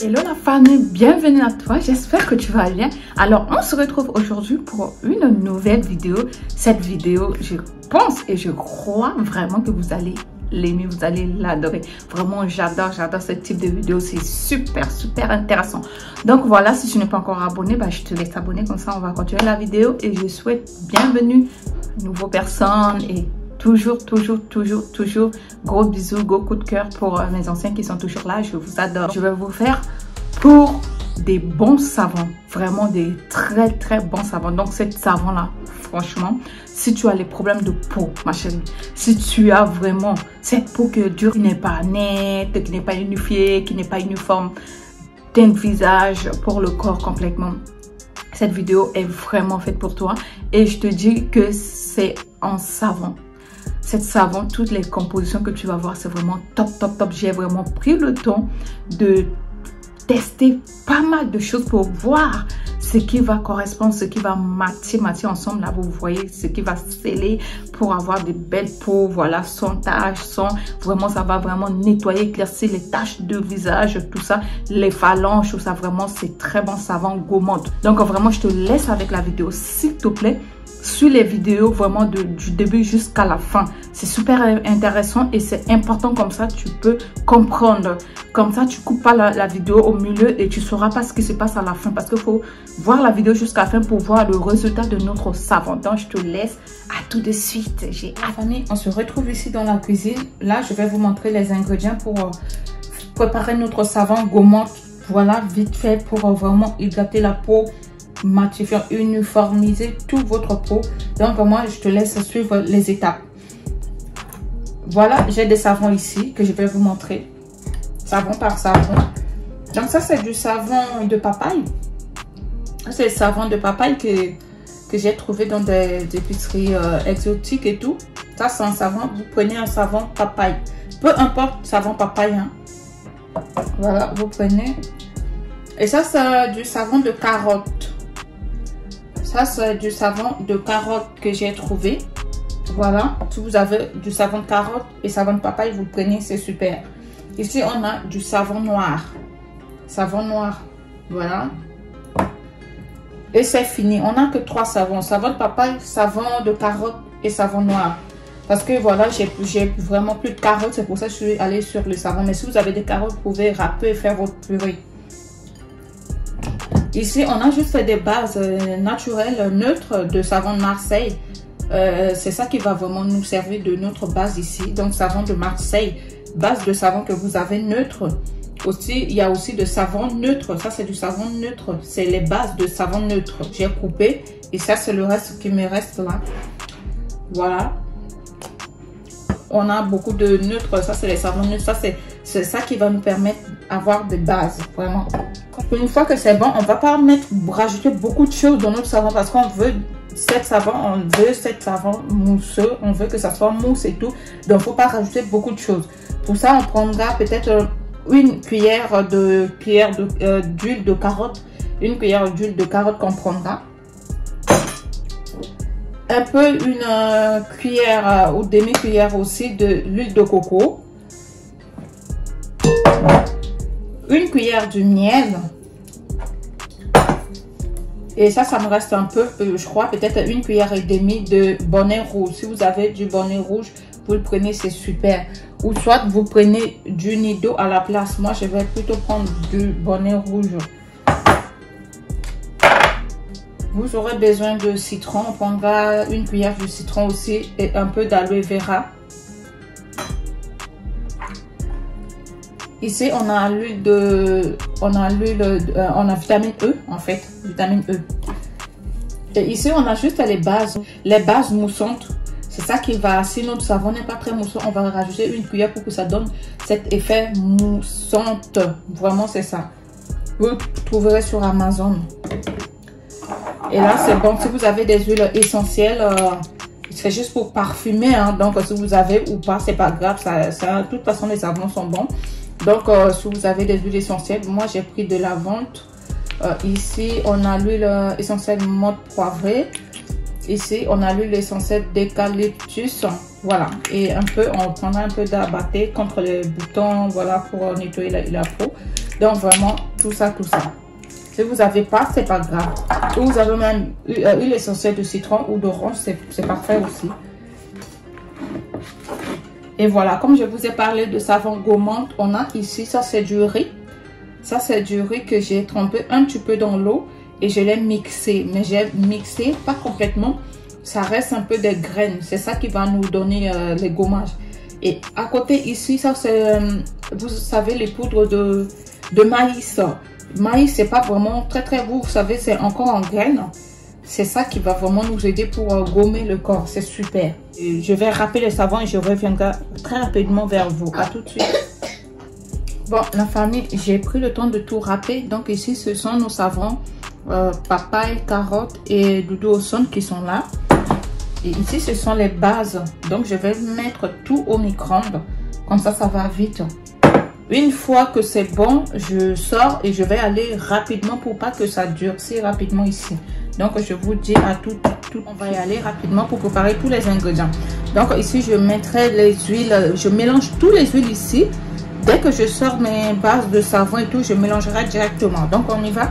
Hello la famille, bienvenue à toi, j'espère que tu vas bien. Alors on se retrouve aujourd'hui pour une nouvelle vidéo. Cette vidéo, je pense et je crois vraiment que vous allez l'aimer, vous allez l'adorer. Vraiment j'adore ce type de vidéo, c'est super intéressant. Donc voilà, si tu n'es pas encore abonné, je te laisse t'abonner, comme ça on va continuer la vidéo. Et je souhaite bienvenue aux nouvelles personnes et toujours gros bisous, gros coup de cœur pour mes anciens qui sont toujours là. Je vous adore. Je vais vous faire pour des bons savons, vraiment des très bons savons. Donc cette savon là, franchement, si tu as les problèmes de peau, ma chérie, si tu as vraiment cette peau qui est dure, qui n'est pas nette, qui n'est pas unifiée, qui n'est pas uniforme d'un visage pour le corps complètement, cette vidéo est vraiment faite pour toi. Et je te dis que c'est en savon. Cette savon, toutes les compositions que tu vas voir, c'est vraiment top. J'ai vraiment pris le temps de tester pas mal de choses pour voir ce qui va correspondre, ce qui va matcher ensemble. Là, vous voyez ce qui va sceller pour avoir de belles peaux, voilà, sans taches, sans vraiment, ça va vraiment nettoyer, éclaircir les taches de visage, tout ça, les phalanges, tout ça, vraiment, c'est très bon savon gourmand. Donc, vraiment, je te laisse avec la vidéo, s'il te plaît. Suis les vidéos vraiment du début jusqu'à la fin. C'est super intéressant et c'est important, comme ça tu peux comprendre. Comme ça tu coupes pas la vidéo au milieu et tu sauras pas ce qui se passe à la fin. Parce qu'il faut voir la vidéo jusqu'à la fin pour voir le résultat de notre savon. Donc je te laisse à tout de suite. J'ai famille, on se retrouve ici dans la cuisine. Là je vais vous montrer les ingrédients pour préparer notre savon gourmand. Voilà, vite fait pour vraiment hydrater la peau, matifier, uniformiser toute votre peau. Donc moi je te laisse suivre les étapes. Voilà, j'ai des savons ici que je vais vous montrer, savon par savon. Donc ça c'est du savon de papaye. C'est le savon de papaye que j'ai trouvé dans des épiceries exotiques et tout. Ça c'est un savon, vous prenez un savon papaye, peu importe savon papaye, hein. Voilà, vous prenez. Et ça c'est du savon de carotte. Ça, c'est du savon de carotte que j'ai trouvé. Voilà. Si vous avez du savon de carotte et savon de papaye, vous le prenez, c'est super. Ici, on a du savon noir. Savon noir. Voilà. Et c'est fini. On n'a que 3 savons. Savon de papaye, savon de carotte et savon noir. Parce que voilà, j'ai vraiment plus de carottes. C'est pour ça que je suis allée sur le savon. Mais si vous avez des carottes, vous pouvez râper et faire votre purée. Ici, on a juste des bases naturelles, neutres de savon de Marseille. C'est ça qui va vraiment nous servir de notre base ici. Donc, savon de Marseille, base de savon que vous avez neutre. Aussi, il y a aussi de savon neutre. Ça, c'est du savon neutre. C'est les bases de savon neutre. J'ai coupé. Et ça, c'est le reste qui me reste là. Voilà. On a beaucoup de neutres. Ça, c'est les savons neutres. Ça, c'est ça qui va nous permettre d'avoir des bases. Vraiment. Une fois que c'est bon, on ne va pas rajouter beaucoup de choses dans notre savon parce qu'on veut cette savon mousseux, on veut que ça soit mousse et tout. Donc, il ne faut pas rajouter beaucoup de choses. Pour ça, on prendra peut-être une cuillère d'huile de carotte. Une cuillère d'huile de carotte qu'on prendra. Un peu une cuillère ou demi-cuillère aussi de l'huile de coco. Une cuillère de miel. Et ça me reste un peu, je crois, peut-être une cuillère et demie de bonnet rouge. Si vous avez du bonnet rouge, vous le prenez, c'est super. Ou soit vous prenez du nido à la place. Moi, je vais plutôt prendre du bonnet rouge. Vous aurez besoin de citron. On prendra une cuillère de citron aussi et un peu d'aloe vera. Ici, on a vitamine E, en fait, vitamine E. Et ici, on a juste les bases moussantes. C'est ça qui va, si notre savon n'est pas très moussant, on va rajouter une cuillère pour que ça donne cet effet moussante. Vraiment, c'est ça. Vous le trouverez sur Amazon. Et là, c'est bon. Si vous avez des huiles essentielles, c'est juste pour parfumer, hein. Donc, si vous avez ou pas, c'est pas grave. De toute façon, les savons sont bons. Donc, si vous avez des huiles essentielles, moi j'ai pris de lavande. Ici, on a l'huile essentielle menthe poivrée. Ici, on a l'huile essentielle d'eucalyptus. Voilà. Et on prendra un peu d'abatté contre les boutons, voilà, pour nettoyer la peau. Donc vraiment, tout ça. Si vous n'avez pas, c'est pas grave. Si vous avez même huile essentielle de citron ou d'orange, c'est parfait aussi. Et voilà, comme je vous ai parlé de savon gourmand, on a ici, ça c'est du riz. Ça c'est du riz que j'ai trempé un petit peu dans l'eau et je l'ai mixé. Mais j'ai mixé pas complètement, ça reste un peu des graines. C'est ça qui va nous donner les gommages. Et à côté ici, ça c'est, vous savez, les poudres de maïs. Maïs, c'est pas vraiment très vous savez, c'est encore en graines. C'est ça qui va vraiment nous aider pour gommer le corps. C'est super. Et je vais râper le savon et je reviendrai très rapidement vers vous. À tout de suite. Bon, la famille, j'ai pris le temps de tout râper. Donc ici, ce sont nos savons papaye, carotte et doudou au son qui sont là. Et ici, ce sont les bases. Donc, je vais mettre tout au micro-ondes. Comme ça, ça va vite. Une fois que c'est bon, je sors et je vais aller rapidement pour pas que ça durcisse rapidement ici. Donc, je vous dis à tout. On va y aller rapidement pour préparer tous les ingrédients. Donc, ici, je mettrai les huiles. Je mélange tous les huiles ici. Dès que je sors mes bases de savon et tout, je mélangerai directement. Donc, on y va.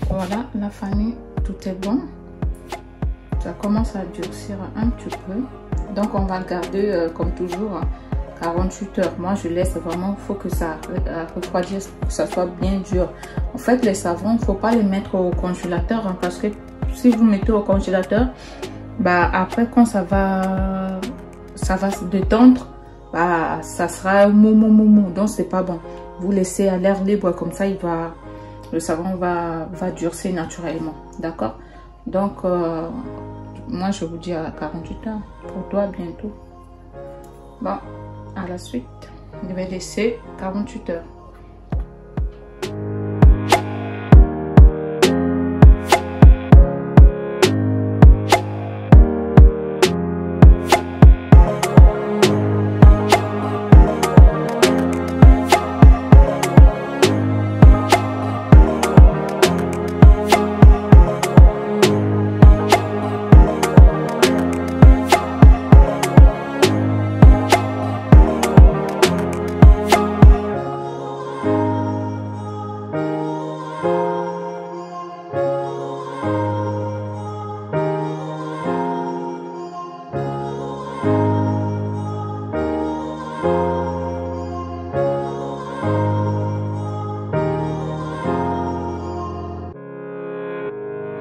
Voilà, la famille, tout est bon. Ça commence à durcir un petit peu. Donc, on va le garder comme toujours 48 heures. Moi, je laisse vraiment, il faut que ça refroidisse, que ça soit bien dur. En fait, les savons, il ne faut pas les mettre au congélateur hein, parce que si vous mettez au congélateur, bah, après, quand ça va se détendre, bah, ça sera mou. Donc, c'est pas bon. Vous laissez à l'air libre, comme ça, le savon va durcir naturellement. D'accord? Donc, moi, je vous dis à 48 heures. Pour toi, bientôt. Bon, à la suite, je vais laisser 48 heures.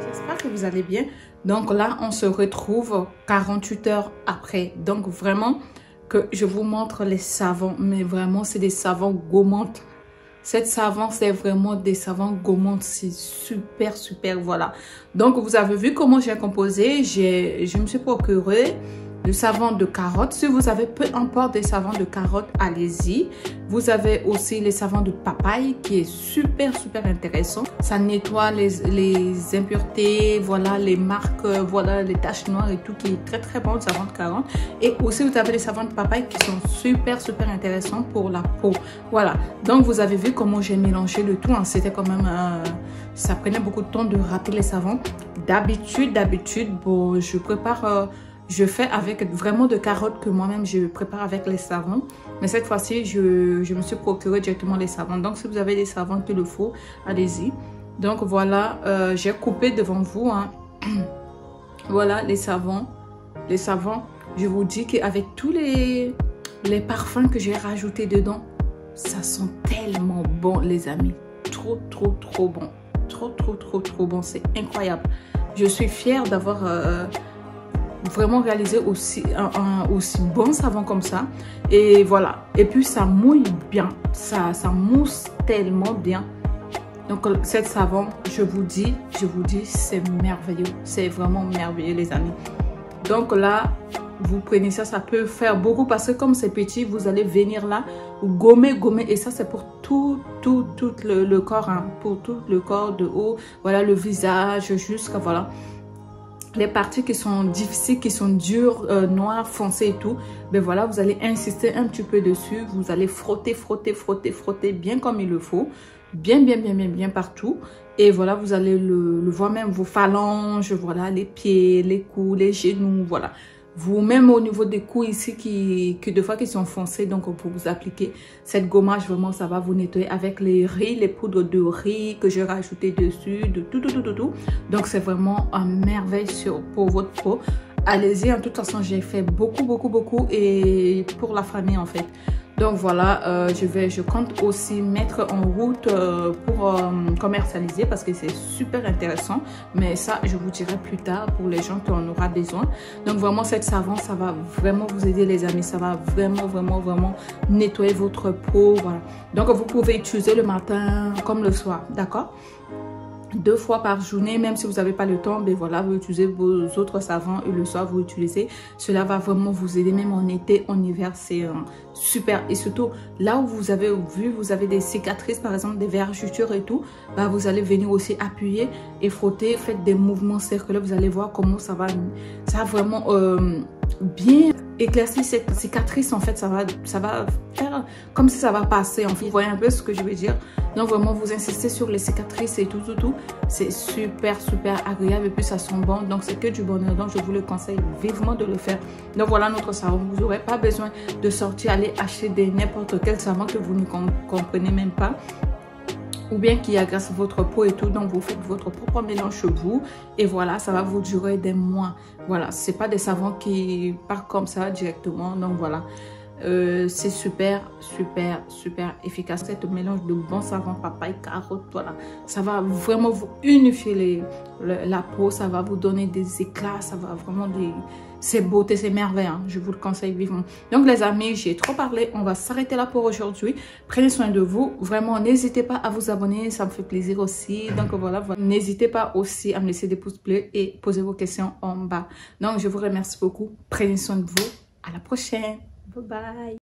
J'espère que vous allez bien. Donc là, on se retrouve 48 heures après. Donc vraiment, que je vous montre les savons. Mais vraiment, c'est des savons gourmands. Cette savon, c'est vraiment des savons gourmands. C'est super, voilà. Donc, vous avez vu comment j'ai composé. Je me suis procuré le savon de carotte. Si vous avez peu importe des savons de carotte, allez-y. Vous avez aussi les savons de papaye qui est super intéressant. Ça nettoie les impuretés, voilà, les marques, voilà, les taches noires et tout, qui est très bon, le savon de carotte. Et aussi vous avez les savons de papaye qui sont super intéressants pour la peau. Voilà, donc vous avez vu comment j'ai mélangé le tout, hein. C'était quand même ça prenait beaucoup de temps de râper les savons. D'habitude bon, je prépare je fais avec vraiment de carottes que moi-même je prépare avec les savons. Mais cette fois-ci, je me suis procuré directement les savons. Donc, si vous avez des savons qu'il le faut, allez-y. Donc, voilà, j'ai coupé devant vous. Hein. Voilà les savons. Les savons, je vous dis qu'avec tous les parfums que j'ai rajoutés dedans, ça sent tellement bon, les amis. Trop bon. Trop bon. C'est incroyable. Je suis fière d'avoir... vraiment réaliser aussi un aussi bon savon comme ça. Et voilà, et puis ça mouille bien, ça mousse tellement bien. Donc cette savon, je vous dis c'est merveilleux, c'est vraiment merveilleux, les amis. Donc là, vous prenez ça, ça peut faire beaucoup parce que comme c'est petit, vous allez venir là gommer, et ça c'est pour tout le corps, hein, pour tout le corps de haut, voilà, le visage jusqu'à, voilà, les parties qui sont difficiles, qui sont dures, noires, foncées et tout, ben voilà, vous allez insister un petit peu dessus. Vous allez frotter bien comme il le faut. Bien partout. Et voilà, vous allez le voir même vos phalanges, voilà, les pieds, les coups, les genoux, voilà. Vous-même au niveau des coups ici qui des fois qui sont foncés, donc pour vous appliquer cette gommage, vraiment ça va vous nettoyer avec les riz, les poudres de riz que j'ai rajouté dessus, de tout. Donc c'est vraiment un merveille pour votre peau. Allez-y, en toute façon j'ai fait beaucoup et pour la famille en fait. Donc voilà, je compte aussi mettre en route pour commercialiser parce que c'est super intéressant. Mais ça, je vous dirai plus tard pour les gens qui en aura besoin. Donc vraiment, cette savon, ça va vraiment vous aider, les amis. Ça va vraiment nettoyer votre peau. Voilà. Donc vous pouvez utiliser le matin comme le soir, d'accord? 2 fois par journée, même si vous n'avez pas le temps, ben voilà, vous utilisez vos autres savons et le soir vous utilisez. Cela va vraiment vous aider, même en été, en hiver, c'est super. Et surtout, là où vous avez vu, vous avez des cicatrices, par exemple des vergetures et tout, bah, vous allez venir aussi appuyer et frotter, faites des mouvements circulaires, vous allez voir comment ça va vraiment bien éclaircir cette cicatrice. En fait, ça va faire comme si ça va passer. En fait, vous voyez un peu ce que je veux dire. Donc vraiment, vous insistez sur les cicatrices et tout. C'est super agréable et puis ça sent bon. Donc c'est que du bonheur. Donc je vous le conseille vivement de le faire. Donc voilà notre savon. Vous n'aurez pas besoin de sortir, aller acheter n'importe quel savon que vous ne comprenez même pas, ou bien qui agace votre peau et tout. Donc vous faites votre propre mélange chez vous et voilà, ça va vous durer des mois. Voilà, c'est pas des savons qui partent comme ça directement. Donc voilà, c'est super efficace. C'est un mélange de bon savon papaye, carotte, voilà, ça va vraiment vous unifier la peau, ça va vous donner des éclats, ça va vraiment c'est beauté, c'est merveille, hein. Je vous le conseille vivement. Donc les amis, j'ai trop parlé, on va s'arrêter là pour aujourd'hui. Prenez soin de vous, vraiment n'hésitez pas à vous abonner, ça me fait plaisir aussi. Donc voilà. N'hésitez pas aussi à me laisser des pouces bleus et poser vos questions en bas. Donc je vous remercie beaucoup, prenez soin de vous, à la prochaine, bye bye.